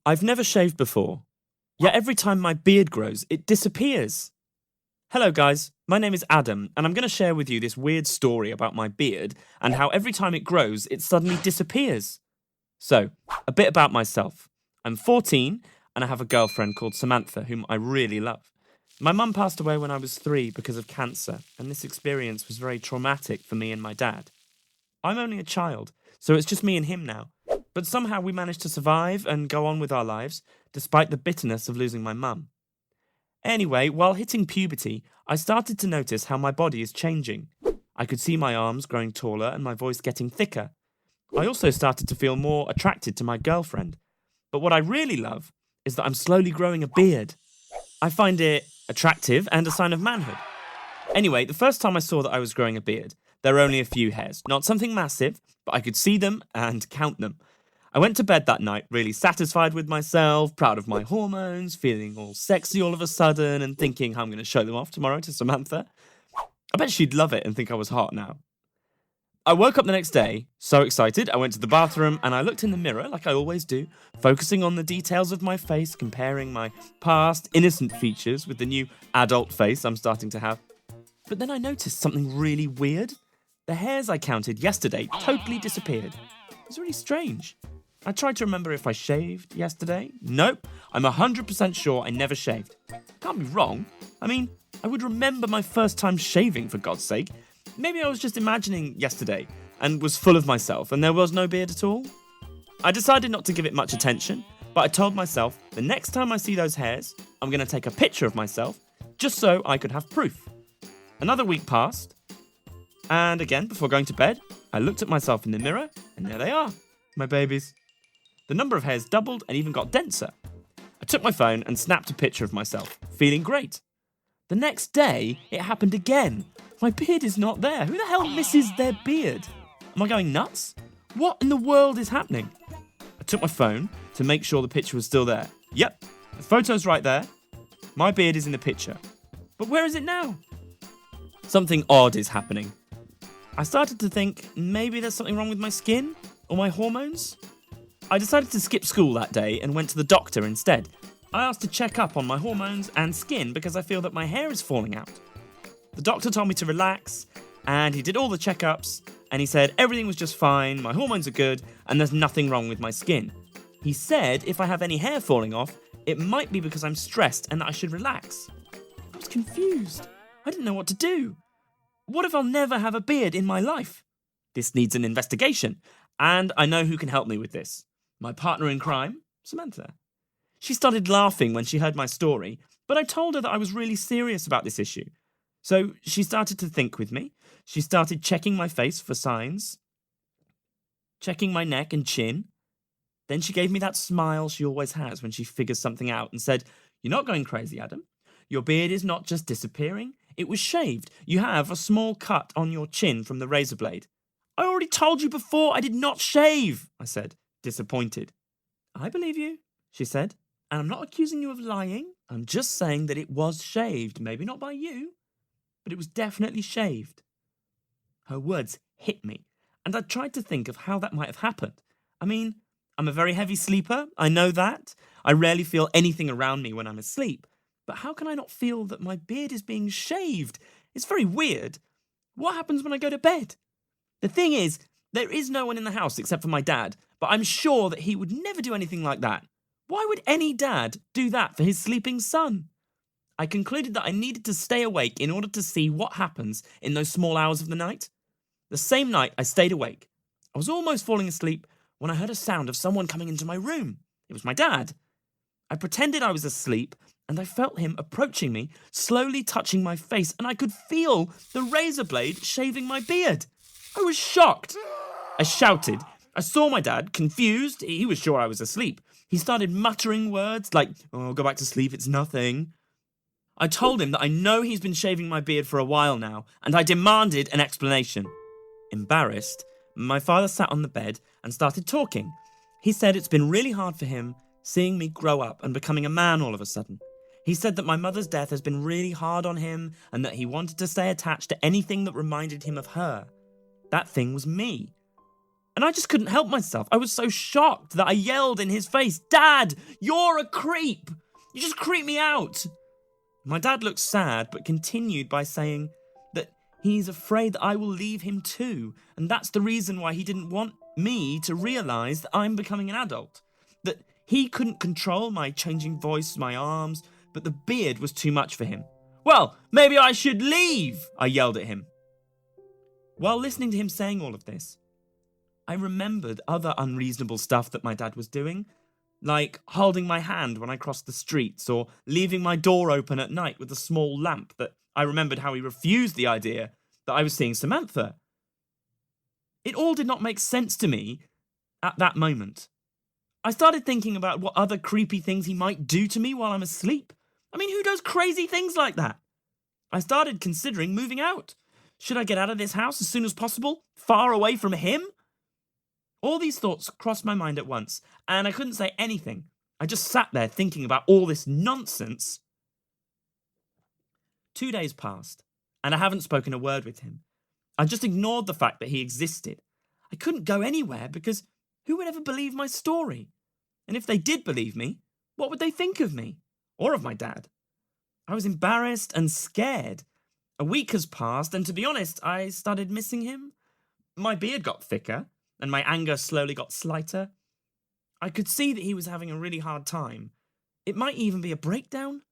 I've never shaved before, yet every time my beard grows, it disappears. Hello, guys. My name is Adam, and I'm going to share with you this weird story about my beard and how every time it grows, it suddenly disappears. So, a bit about myself. I'm 14, and I have a girlfriend called Samantha, whom I really love. My mum passed away when I was 3 because of cancer, and this experience was very traumatic for me and my dad. I'm only a child, so it's just me and him now. But somehow we managed to survive and go on with our lives, despite the bitterness of losing my mum. Anyway, while hitting puberty, I started to notice how my body is changing. I could see my arms growing taller and my voice getting thicker. I also started to feel more attracted to my girlfriend. But what I really love is that I'm slowly growing a beard. I find it attractive and a sign of manhood. Anyway, the first time I saw that I was growing a beard, there were only a few hairs, not something massive, but I could see them and count them. I went to bed that night really satisfied with myself, proud of my hormones, feeling all sexy all of a sudden and thinking how I'm going to show them off tomorrow to Samantha. I bet she'd love it and think I was hot now. I woke up the next day, so excited, I went to the bathroom and I looked in the mirror like I always do, focusing on the details of my face, comparing my past innocent features with the new adult face I'm starting to have. But then I noticed something really weird. The hairs I counted yesterday totally disappeared. It was really strange. I tried to remember if I shaved yesterday. Nope, I'm 100% sure I never shaved. Can't be wrong. I mean, I would remember my first time shaving, for God's sake. Maybe I was just imagining yesterday and was full of myself and there was no beard at all. I decided not to give it much attention, but I told myself the next time I see those hairs, I'm going to take a picture of myself just so I could have proof. Another week passed, and again, before going to bed, I looked at myself in the mirror and there they are, my babies. The number of hairs doubled and even got denser. I took my phone and snapped a picture of myself, feeling great. The next day, it happened again. My beard is not there. Who the hell misses their beard? Am I going nuts? What in the world is happening? I took my phone to make sure the picture was still there. Yep, the photo's right there. My beard is in the picture. But where is it now? Something odd is happening. I started to think maybe there's something wrong with my skin or my hormones. I decided to skip school that day and went to the doctor instead. I asked to check up on my hormones and skin because I feel that my hair is falling out. The doctor told me to relax, and he did all the checkups, and he said everything was just fine, my hormones are good, and there's nothing wrong with my skin. He said if I have any hair falling off, it might be because I'm stressed and that I should relax. I was confused. I didn't know what to do. What if I'll never have a beard in my life? This needs an investigation, and I know who can help me with this. My partner in crime, Samantha. She started laughing when she heard my story, but I told her that I was really serious about this issue. So she started to think with me. She started checking my face for signs, checking my neck and chin. Then she gave me that smile she always has when she figures something out and said, "You're not going crazy, Adam. Your beard is not just disappearing. It was shaved. You have a small cut on your chin from the razor blade." "I already told you before I did not shave," I said, disappointed. "I believe you," she said, "and I'm not accusing you of lying. I'm just saying that it was shaved. Maybe not by you, but it was definitely shaved." Her words hit me, and I tried to think of how that might have happened. I mean, I'm a very heavy sleeper, I know that. I rarely feel anything around me when I'm asleep. But how can I not feel that my beard is being shaved? It's very weird. What happens when I go to bed? The thing is, there is no one in the house except for my dad, but I'm sure that he would never do anything like that. Why would any dad do that for his sleeping son? I concluded that I needed to stay awake in order to see what happens in those small hours of the night. The same night I stayed awake. I was almost falling asleep when I heard a sound of someone coming into my room. It was my dad. I pretended I was asleep and I felt him approaching me, slowly touching my face, and I could feel the razor blade shaving my beard. I was shocked. I shouted. I saw my dad, confused. He was sure I was asleep. He started muttering words like, "Oh, go back to sleep, it's nothing." I told him that I know he's been shaving my beard for a while now, and I demanded an explanation. Embarrassed, my father sat on the bed and started talking. He said it's been really hard for him seeing me grow up and becoming a man all of a sudden. He said that my mother's death has been really hard on him and that he wanted to stay attached to anything that reminded him of her. That thing was me. And I just couldn't help myself. I was so shocked that I yelled in his face, "Dad, you're a creep! You just creep me out!" My dad looked sad, but continued by saying that he's afraid that I will leave him too, and that's the reason why he didn't want me to realise that I'm becoming an adult. That he couldn't control my changing voice, my arms, but the beard was too much for him. "Well, maybe I should leave," I yelled at him. While listening to him saying all of this, I remembered other unreasonable stuff that my dad was doing, like holding my hand when I crossed the streets or leaving my door open at night with a small lamp. That I remembered how he refused the idea that I was seeing Samantha. It all did not make sense to me at that moment. I started thinking about what other creepy things he might do to me while I'm asleep. I mean, who does crazy things like that? I started considering moving out. Should I get out of this house as soon as possible, far away from him? All these thoughts crossed my mind at once, and I couldn't say anything. I just sat there thinking about all this nonsense. 2 days passed, and I haven't spoken a word with him. I just ignored the fact that he existed. I couldn't go anywhere because who would ever believe my story? And if they did believe me, what would they think of me? Or of my dad? I was embarrassed and scared. A week has passed, and to be honest, I started missing him. My beard got thicker, and my anger slowly got slighter. I could see that he was having a really hard time. It might even be a breakdown.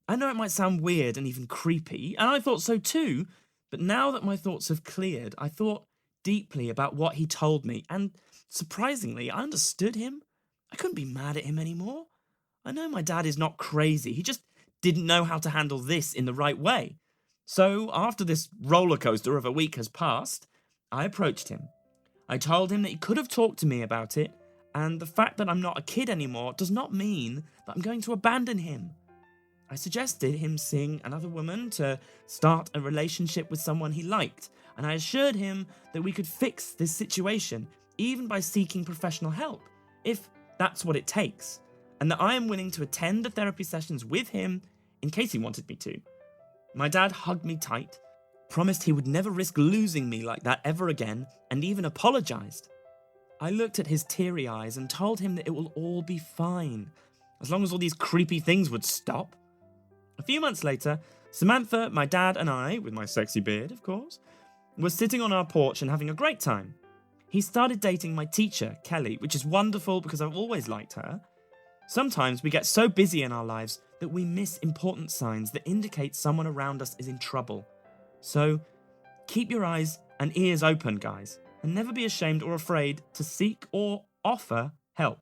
I know it might sound weird and even creepy, and I thought so too, but now that my thoughts have cleared, I thought deeply about what he told me, and surprisingly, I understood him. I couldn't be mad at him anymore. I know my dad is not crazy, he just didn't know how to handle this in the right way. So, after this roller coaster of a week has passed, I approached him. I told him that he could have talked to me about it, and the fact that I'm not a kid anymore does not mean that I'm going to abandon him. I suggested him seeing another woman to start a relationship with someone he liked, and I assured him that we could fix this situation, even by seeking professional help, if that's what it takes, and that I am willing to attend the therapy sessions with him in case he wanted me to. My dad hugged me tight, promised he would never risk losing me like that ever again, and even apologised. I looked at his teary eyes and told him that it will all be fine, as long as all these creepy things would stop. A few months later, Samantha, my dad, and I, with my sexy beard, of course, were sitting on our porch and having a great time. He started dating my teacher, Kelly, which is wonderful because I've always liked her. Sometimes we get so busy in our lives that we miss important signs that indicate someone around us is in trouble. So, keep your eyes and ears open, guys, and never be ashamed or afraid to seek or offer help.